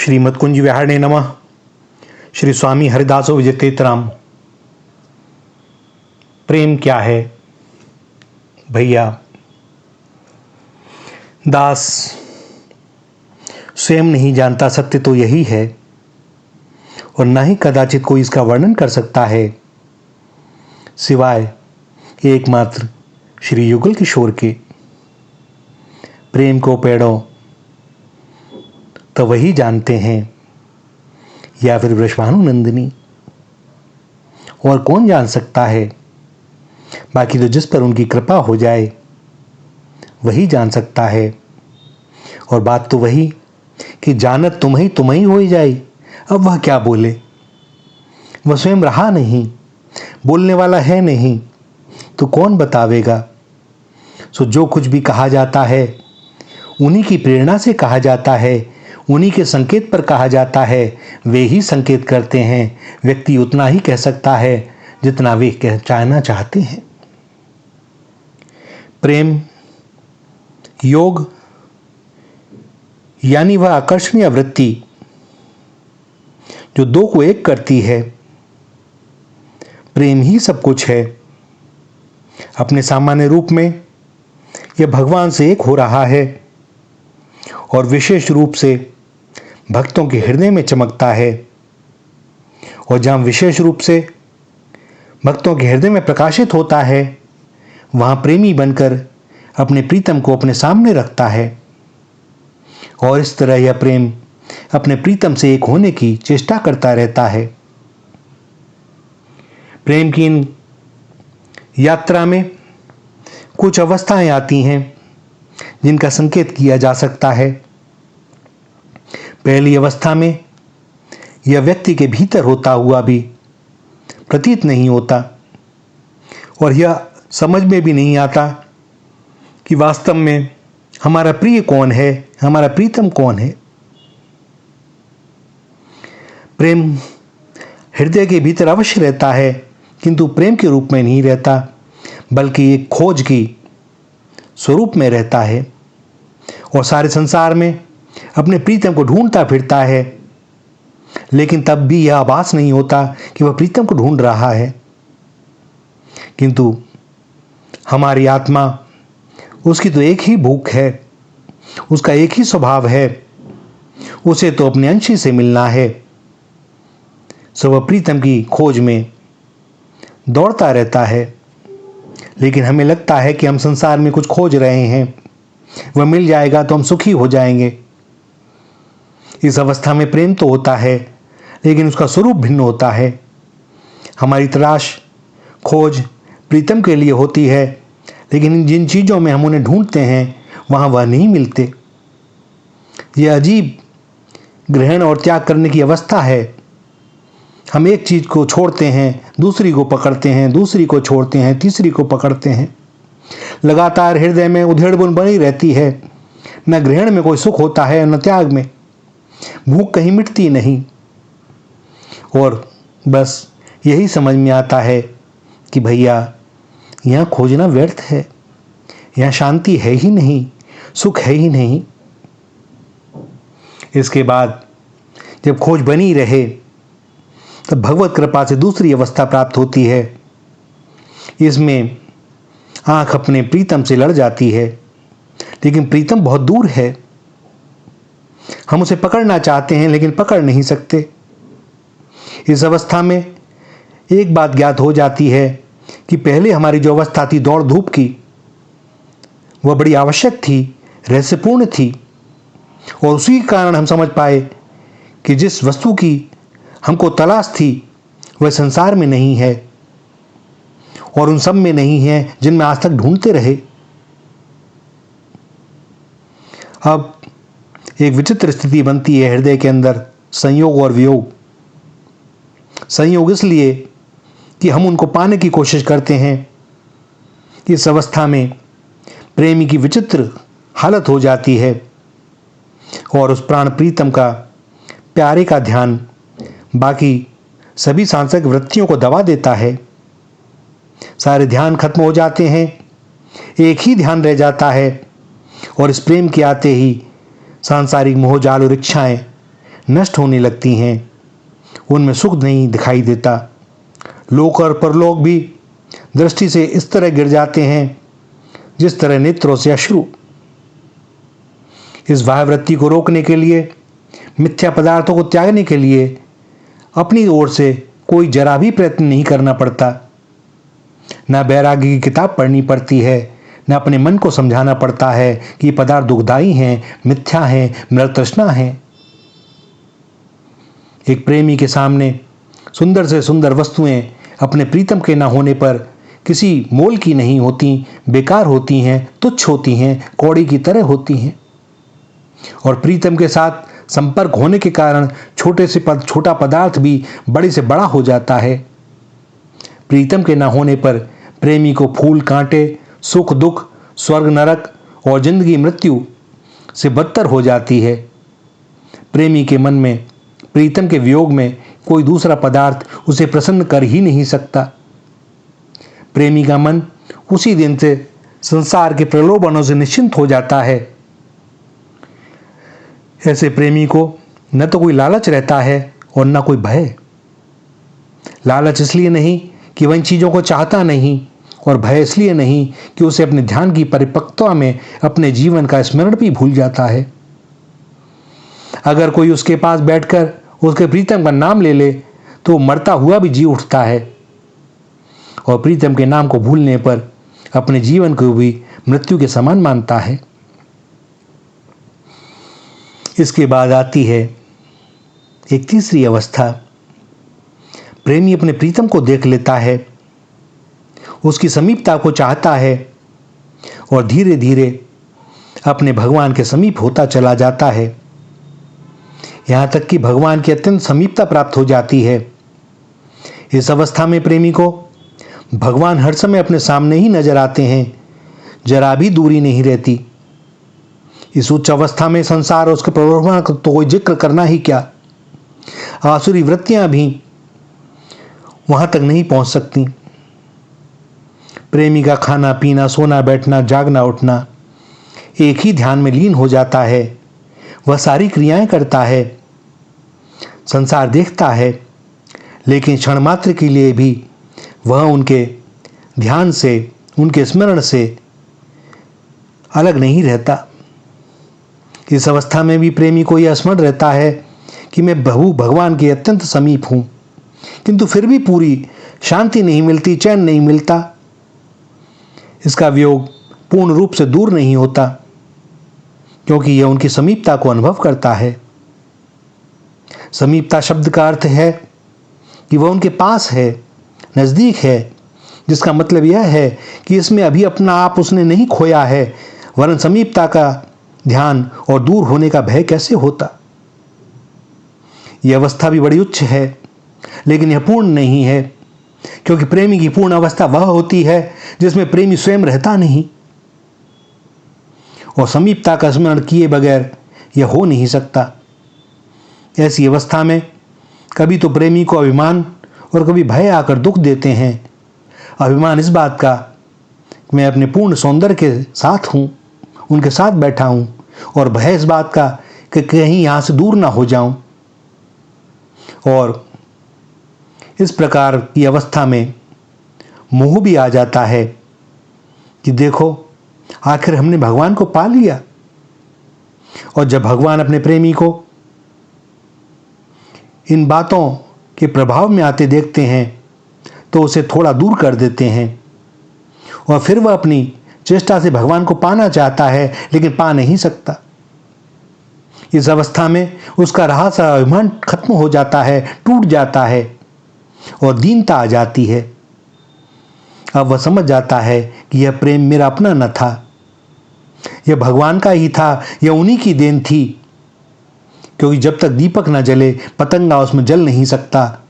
श्रीमद कुंज विहारणे नमः। श्री स्वामी हरिदासो विजयतेतराम। प्रेम क्या है भैया? दास स्वयं नहीं जानता, सत्य तो यही है और ना ही कदाचित कोई इसका वर्णन कर सकता है सिवाय एकमात्र श्री युगल किशोर के। प्रेम को पेड़ों तो वही जानते हैं या फिर वृषभानु नंदिनी, और कौन जान सकता है? बाकी तो जिस पर उनकी कृपा हो जाए वही जान सकता है। और बात तो वही कि जानत तुम ही हो ही जाए। अब वह क्या बोले? वह स्वयं रहा नहीं, बोलने वाला है नहीं, तो कौन बतावेगा? सो जो कुछ भी कहा जाता है उन्हीं की प्रेरणा से कहा जाता है, उन्हीं के संकेत पर कहा जाता है। वे ही संकेत करते हैं। व्यक्ति उतना ही कह सकता है जितना वे कहना चाहते हैं। प्रेम योग यानी वह आकर्षणीय वृत्ति जो दो को एक करती है। प्रेम ही सब कुछ है। अपने सामान्य रूप में यह भगवान से एक हो रहा है और विशेष रूप से भक्तों के हृदय में चमकता है। और जहां विशेष रूप से भक्तों के हृदय में प्रकाशित होता है, वहां प्रेमी बनकर अपने प्रीतम को अपने सामने रखता है। और इस तरह यह प्रेम अपने प्रीतम से एक होने की चेष्टा करता रहता है। प्रेम की इन यात्रा में कुछ अवस्थाएं आती हैं जिनका संकेत किया जा सकता है। पहली अवस्था में यह व्यक्ति के भीतर होता हुआ भी प्रतीत नहीं होता और यह समझ में भी नहीं आता कि वास्तव में हमारा प्रिय कौन है, हमारा प्रीतम कौन है। प्रेम हृदय के भीतर अवश्य रहता है, किंतु प्रेम के रूप में नहीं रहता, बल्कि एक खोज की स्वरूप में रहता है और सारे संसार में अपने प्रीतम को ढूंढता फिरता है। लेकिन तब भी यह आभास नहीं होता कि वह प्रीतम को ढूंढ रहा है। किंतु हमारी आत्मा, उसकी तो एक ही भूख है, उसका एक ही स्वभाव है, उसे तो अपने अंश से मिलना है। सो वह प्रीतम की खोज में दौड़ता रहता है। लेकिन हमें लगता है कि हम संसार में कुछ खोज रहे हैं, वह मिल जाएगा तो हम सुखी हो जाएंगे। इस अवस्था में प्रेम तो होता है, लेकिन उसका स्वरूप भिन्न होता है। हमारी तलाश खोज प्रीतम के लिए होती है, लेकिन जिन चीज़ों में हम उन्हें ढूंढते हैं वहाँ वह नहीं मिलते। यह अजीब ग्रहण और त्याग करने की अवस्था है। हम एक चीज़ को छोड़ते हैं, दूसरी को पकड़ते हैं, दूसरी को छोड़ते हैं, तीसरी को पकड़ते हैं। लगातार हृदय में उधेड़-बुन बनी रहती है। न ग्रहण में कोई सुख होता है, न त्याग में। भूख कहीं मिटती नहीं और बस यही समझ में आता है कि भैया यहाँ खोजना व्यर्थ है, यहाँ शांति है ही नहीं, सुख है ही नहीं। इसके बाद जब खोज बनी रहे तब भगवत कृपा से दूसरी अवस्था प्राप्त होती है। इसमें आंख अपने प्रीतम से लड़ जाती है, लेकिन प्रीतम बहुत दूर है। हम उसे पकड़ना चाहते हैं लेकिन पकड़ नहीं सकते। इस अवस्था में एक बात ज्ञात हो जाती है कि पहले हमारी जो अवस्था थी दौड़ धूप की, वह बड़ी आवश्यक थी, रहस्यपूर्ण थी। और उसी के कारण हम समझ पाए कि जिस वस्तु की हमको तलाश थी वह संसार में नहीं है और उन सब में नहीं है जिनमें आज तक ढूंढते रहे। अब एक विचित्र स्थिति बनती है हृदय के अंदर, संयोग और वियोग। संयोग इसलिए कि हम उनको पाने की कोशिश करते हैं। इस अवस्था में प्रेमी की विचित्र हालत हो जाती है और उस प्राण प्रीतम का, प्यारे का ध्यान बाकी सभी सांसारिक वृत्तियों को दबा देता है। सारे ध्यान खत्म हो जाते हैं, एक ही ध्यान रह जाता है और इस प्रेम के आते ही सांसारिक मोहजाल और इच्छाएं नष्ट होने लगती हैं। उनमें सुख नहीं दिखाई देता। लोक और परलोक भी दृष्टि से इस तरह गिर जाते हैं जिस तरह नेत्रों से अश्रु। इस वाह्यवृत्ति को रोकने के लिए, मिथ्या पदार्थों को त्यागने के लिए अपनी ओर से कोई जरा भी प्रयत्न नहीं करना पड़ता। न वैराग्य की किताब पढ़नी पड़ती है, न अपने मन को समझाना पड़ता है कि ये पदार्थ दुखदायी हैं, मिथ्या हैं, मृतृष्णा हैं। एक प्रेमी के सामने सुंदर से सुंदर वस्तुएं अपने प्रीतम के न होने पर किसी मोल की नहीं होती, बेकार होती हैं, तुच्छ होती हैं, कौड़ी की तरह होती हैं। और प्रीतम के साथ संपर्क होने के कारण छोटा पदार्थ भी बड़े से बड़ा हो जाता है। प्रीतम के न होने पर प्रेमी को फूल कांटे, सुख दुख, स्वर्ग नरक और जिंदगी मृत्यु से बदतर हो जाती है। प्रेमी के मन में प्रीतम के वियोग में कोई दूसरा पदार्थ उसे प्रसन्न कर ही नहीं सकता। प्रेमी का मन उसी दिन से संसार के प्रलोभनों से निश्चिंत हो जाता है। ऐसे प्रेमी को न तो कोई लालच रहता है और न कोई भय। लालच इसलिए नहीं कि वह इन चीज़ों को चाहता नहीं, और भय इसलिए नहीं कि उसे अपने ध्यान की परिपक्वता में अपने जीवन का स्मरण भी भूल जाता है। अगर कोई उसके पास बैठकर उसके प्रीतम का नाम ले ले तो मरता हुआ भी जी उठता है, और प्रीतम के नाम को भूलने पर अपने जीवन को भी मृत्यु के समान मानता है। इसके बाद आती है एक तीसरी अवस्था। प्रेमी अपने प्रीतम को देख लेता है, उसकी समीपता को चाहता है और धीरे धीरे अपने भगवान के समीप होता चला जाता है, यहाँ तक कि भगवान की अत्यंत समीपता प्राप्त हो जाती है। इस अवस्था में प्रेमी को भगवान हर समय अपने सामने ही नजर आते हैं, जरा भी दूरी नहीं रहती। इस उच्च अवस्था में संसार और उसके प्रलोभन का तो कोई जिक्र करना ही क्या, आसुरी वृत्तियां भी वहां तक नहीं पहुंच सकती। प्रेमी का खाना पीना, सोना बैठना, जागना उठना एक ही ध्यान में लीन हो जाता है। वह सारी क्रियाएं करता है, संसार देखता है, लेकिन क्षण मात्र के लिए भी वह उनके ध्यान से, उनके स्मरण से अलग नहीं रहता। इस अवस्था में भी प्रेमी को यह स्मरण रहता है कि मैं भगवान के अत्यंत समीप हूं, किंतु फिर भी पूरी शांति नहीं मिलती, चैन नहीं मिलता। इसका वियोग पूर्ण रूप से दूर नहीं होता, क्योंकि यह उनकी समीपता को अनुभव करता है। समीपता शब्द का अर्थ है कि वह उनके पास है, नज़दीक है, जिसका मतलब यह है कि इसमें अभी अपना आप उसने नहीं खोया है, वरन समीपता का ध्यान और दूर होने का भय कैसे होता। यह अवस्था भी बड़ी उच्च है, लेकिन यह पूर्ण नहीं है, क्योंकि प्रेमी की पूर्ण अवस्था वह होती है जिसमें प्रेमी स्वयं रहता नहीं, और समीपता का स्मरण किए बगैर यह हो नहीं सकता। ऐसी अवस्था में कभी तो प्रेमी को अभिमान और कभी भय आकर दुख देते हैं। अभिमान इस बात का कि मैं अपने पूर्ण सौंदर्य के साथ हूँ, उनके साथ बैठा हूँ, और भय इस बात का कि कहीं यहाँ से दूर ना हो जाऊं। और इस प्रकार की अवस्था में मोह भी आ जाता है कि देखो आखिर हमने भगवान को पा लिया। और जब भगवान अपने प्रेमी को इन बातों के प्रभाव में आते देखते हैं तो उसे थोड़ा दूर कर देते हैं, और फिर वह अपनी चेष्टा से भगवान को पाना चाहता है, लेकिन पा नहीं सकता। इस अवस्था में उसका रहा सा अभिमान खत्म हो जाता है, टूट जाता है, और दीनता आ जाती है। अब वह समझ जाता है कि यह प्रेम मेरा अपना न था, यह भगवान का ही था, यह उन्हीं की देन थी, क्योंकि जब तक दीपक न जले पतंगा उसमें जल नहीं सकता।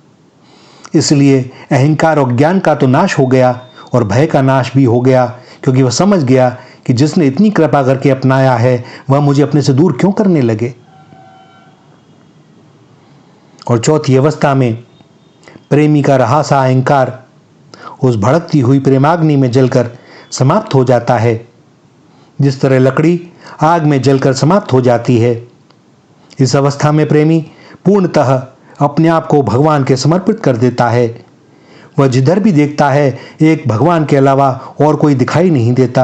इसलिए अहंकार और ज्ञान का तो नाश हो गया और भय का नाश भी हो गया, क्योंकि वह समझ गया कि जिसने इतनी कृपा करके अपनाया है वह मुझे अपने से दूर क्यों करने लगे। और चौथी अवस्था में प्रेमी का रहा सा अहंकार उस भड़कती हुई प्रेमाग्नि में जलकर समाप्त हो जाता है, जिस तरह लकड़ी आग में जलकर समाप्त हो जाती है। इस अवस्था में प्रेमी पूर्णतः अपने आप को भगवान के समर्पित कर देता है। वह जिधर भी देखता है एक भगवान के अलावा और कोई दिखाई नहीं देता।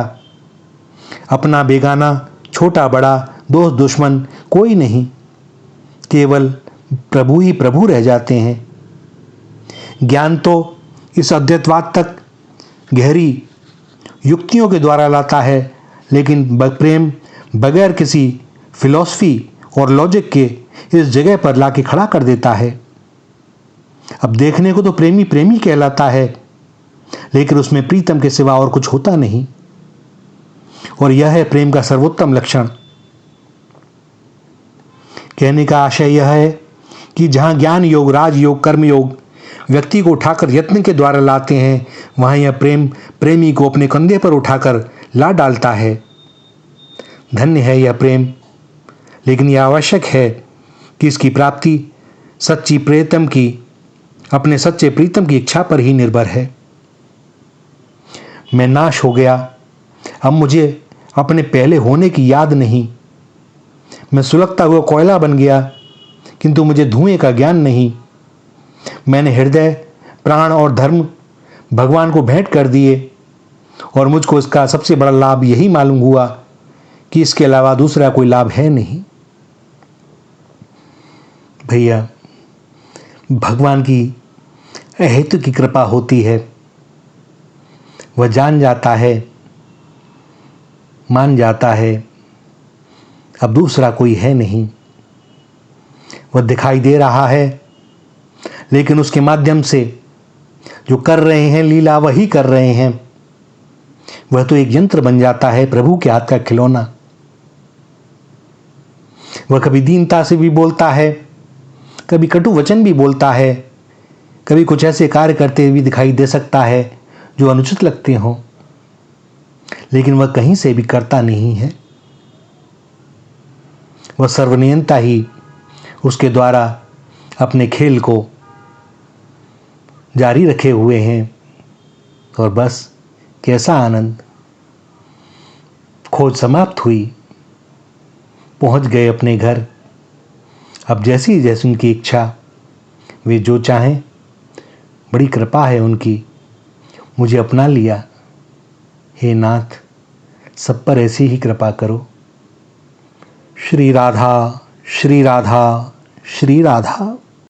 अपना बेगाना, छोटा बड़ा, दोस्त दुश्मन कोई नहीं, केवल प्रभु ही प्रभु रह जाते हैं। ज्ञान तो इस अद्वैतवाद तक गहरी युक्तियों के द्वारा लाता है, लेकिन प्रेम बगैर किसी फिलॉसफी और लॉजिक के इस जगह पर लाके खड़ा कर देता है। अब देखने को तो प्रेमी प्रेमी कहलाता है, लेकिन उसमें प्रीतम के सिवा और कुछ होता नहीं, और यह है प्रेम का सर्वोत्तम लक्षण। कहने का आशय यह है कि जहां ज्ञान योग, राजयोग, कर्मयोग व्यक्ति को उठाकर यत्न के द्वारा लाते हैं, वहां यह प्रेम प्रेमी को अपने कंधे पर उठाकर ला डालता है। धन्य है यह प्रेम, लेकिन यह आवश्यक है कि इसकी प्राप्ति सच्ची प्रीतम की, अपने सच्चे प्रीतम की इच्छा पर ही निर्भर है। मैं नाश हो गया, अब मुझे अपने पहले होने की याद नहीं। मैं सुलगता हुआ कोयला बन गया, किंतु मुझे धुएं का ज्ञान नहीं। मैंने हृदय, प्राण और धर्म भगवान को भेंट कर दिए, और मुझको इसका सबसे बड़ा लाभ यही मालूम हुआ कि इसके अलावा दूसरा कोई लाभ है नहीं। भैया, भगवान की अहेतु की कृपा होती है। वह जान जाता है, मान जाता है, अब दूसरा कोई है नहीं। वह दिखाई दे रहा है, लेकिन उसके माध्यम से जो कर रहे हैं लीला वही कर रहे हैं। वह तो एक यंत्र बन जाता है, प्रभु के हाथ का खिलौना। वह कभी दीनता से भी बोलता है, कभी कटु वचन भी बोलता है, कभी कुछ ऐसे कार्य करते हुए दिखाई दे सकता है जो अनुचित लगते हों, लेकिन वह कहीं से भी करता नहीं है। वह सर्वनियंता ही उसके द्वारा अपने खेल को जारी रखे हुए हैं, और बस कैसा आनंद। खोज समाप्त हुई, पहुंच गए अपने घर। अब जैसी जैसी उनकी इच्छा, वे जो चाहें, बड़ी कृपा है उनकी, मुझे अपना लिया। हे नाथ, सब पर ऐसी ही कृपा करो। श्री राधा, श्री राधा, श्री राधा।